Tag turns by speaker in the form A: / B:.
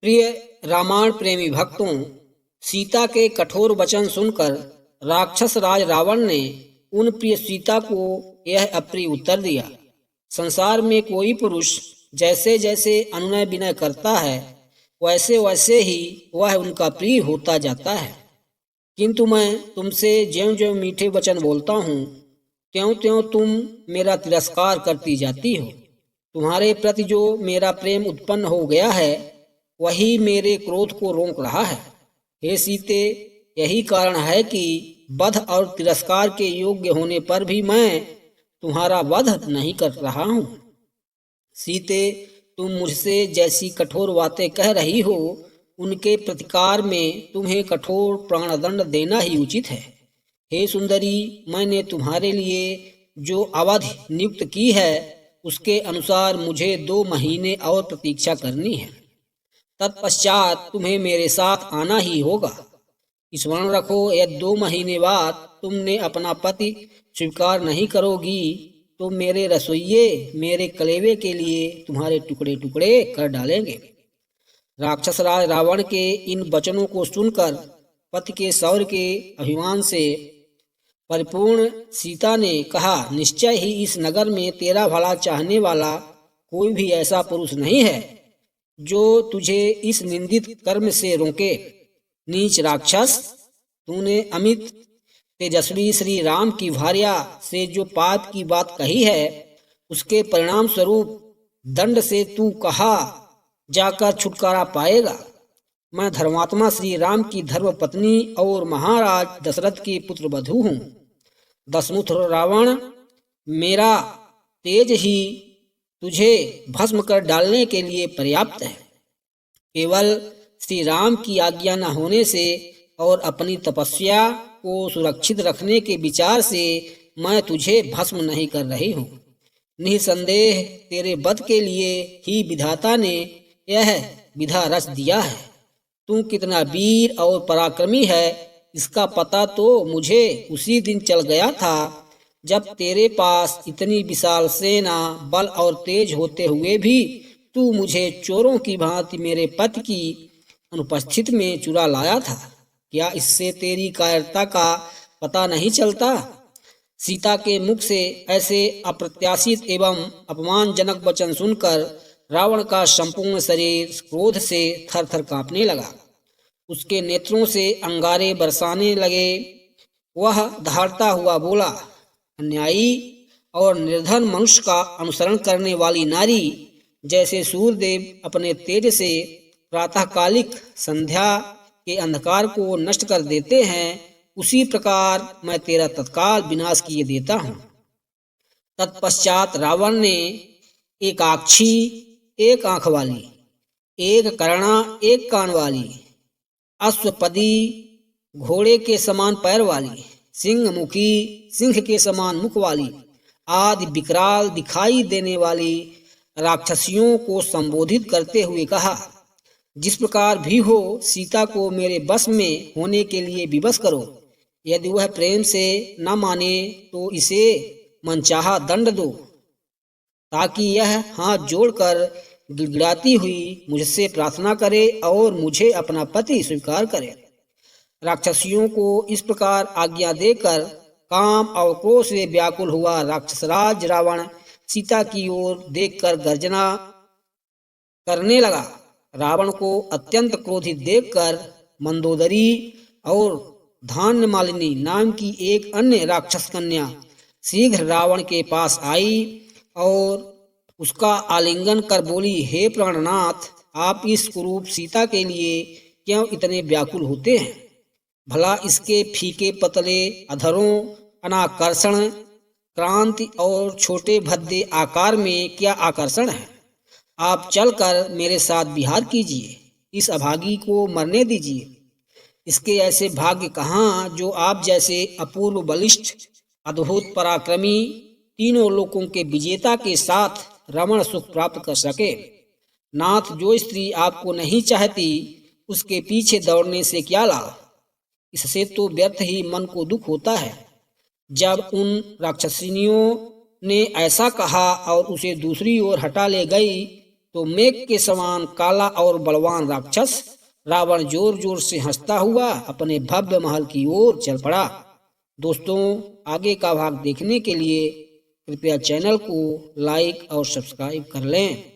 A: प्रिय रामायण प्रेमी भक्तों, सीता के कठोर वचन सुनकर राक्षस राज रावण ने उन प्रिय सीता को यह अप्रिय उत्तर दिया। संसार में कोई पुरुष जैसे जैसे अनुनय विनय करता है वैसे वैसे ही वह उनका प्रिय होता जाता है, किंतु मैं तुमसे ज्यों ज्यों मीठे वचन बोलता हूँ त्यों त्यों तुम मेरा तिरस्कार करती जाती हो। तुम्हारे प्रति जो मेरा प्रेम उत्पन्न हो गया है वही मेरे क्रोध को रोक रहा है। हे सीते, यही कारण है कि वध और तिरस्कार के योग्य होने पर भी मैं तुम्हारा वध नहीं कर रहा हूँ। सीते, तुम मुझसे जैसी कठोर बातें कह रही हो उनके प्रतिकार में तुम्हें कठोर प्राणदंड देना ही उचित है। हे सुंदरी, मैंने तुम्हारे लिए जो अवधि नियुक्त की है उसके अनुसार मुझे 2 महीने और प्रतीक्षा करनी है। तत्पश्चात तुम्हें मेरे साथ आना ही होगा। स्मरण रखो, यदि 2 महीने बाद तुमने अपना पति स्वीकार नहीं करोगी तो मेरे रसोइये मेरे कलेवे के लिए तुम्हारे टुकड़े टुकड़े कर डालेंगे। राक्षस राज रावण के इन वचनों को सुनकर पति के शौर्य के अभिमान से परिपूर्ण सीता ने कहा, निश्चय ही इस नगर में तेरा भला चाहने वाला कोई भी ऐसा पुरुष नहीं है जो तुझे इस निंदित कर्म से रोके। नीच राक्षस, तूने अमित तेजस्वी श्री राम की भार्या से जो पाप की बात कही है उसके परिणाम स्वरूप दंड से तू कहाँ जाकर छुटकारा पाएगा। मैं धर्मात्मा श्री राम की धर्म पत्नी और महाराज दशरथ की पुत्र वधू हूँ। दशमुख रावण, मेरा तेज ही तुझे भस्म कर डालने के लिए पर्याप्त है। केवल श्री राम की आज्ञा न होने से और अपनी तपस्या को सुरक्षित रखने के विचार से मैं तुझे भस्म नहीं कर रही हूँ। निसंदेह तेरे वध के लिए ही विधाता ने यह विधा रच दिया है। तू कितना वीर और पराक्रमी है इसका पता तो मुझे उसी दिन चल गया था जब तेरे पास इतनी विशाल सेना बल और तेज होते हुए भी तू मुझे चोरों की भांति मेरे पति की अनुपस्थिति में चुरा लाया था। क्या इससे तेरी कायरता का पता नहीं चलता? सीता के मुख से ऐसे अप्रत्याशित एवं अपमानजनक वचन सुनकर रावण का संपूर्ण शरीर क्रोध से थर थर कांपने लगा। उसके नेत्रों से अंगारे बरसाने लगे। वह दहाड़ता हुआ बोला, अन्यायी और निर्धन मनुष्य का अनुसरण करने वाली नारी जैसे सूर्यदेव अपने तेज से प्रातःकालिक संध्या के अंधकार को नष्ट कर देते हैं, उसी प्रकार मैं तेरा तत्काल विनाश किए देता हूँ। तत्पश्चात रावण ने एक आँखी, एक आँख वाली, एक कर्णा, एक कान वाली, अश्वपदी घोड़े के समान पैर वाली, सिंह मुखी सिंह के समान मुख वाली आदि विकराल दिखाई देने वाली राक्षसियों को संबोधित करते हुए कहा, जिस प्रकार भी हो सीता को मेरे बस में होने के लिए विवश करो। यदि वह प्रेम से न माने तो इसे मनचाहा दंड दो, ताकि यह हाथ जोड़कर गिड़गिड़ाती हुई मुझसे प्रार्थना करे और मुझे अपना पति स्वीकार करे। राक्षसियों को इस प्रकार आज्ञा देकर काम और क्रोध से व्याकुल हुआ राक्षसराज रावण सीता की ओर देखकर गर्जना करने लगा। रावण को अत्यंत क्रोधित देखकर मंदोदरी और धान्य मालिनी नाम की एक अन्य राक्षस कन्या शीघ्र रावण के पास आई और उसका आलिंगन कर बोली, हे प्राणनाथ, आप इस कुरूप सीता के लिए क्यों इतने व्याकुल होते हैं? भला इसके फीके पतले अधरों, अनाकर्षण क्रांति और छोटे भद्दे आकार में क्या आकर्षण है? आप चलकर मेरे साथ विहार कीजिए, इस अभागी को मरने दीजिए। इसके ऐसे भाग्य कहाँ जो आप जैसे अपूर्व बलिष्ठ अद्भुत पराक्रमी तीनों लोकों के विजेता के साथ रमण सुख प्राप्त कर सके। नाथ, जो स्त्री आपको नहीं चाहती उसके पीछे दौड़ने से क्या लाभ? इससे तो व्यर्थ ही मन को दुख होता है। जब उन राक्षसिनियों ने ऐसा कहा और उसे दूसरी ओर हटा ले गई तो मेघ के समान काला और बलवान राक्षस रावण जोर जोर से हंसता हुआ अपने भव्य महल की ओर चल पड़ा। दोस्तों, आगे का भाग देखने के लिए कृपया चैनल को लाइक और सब्सक्राइब कर लें।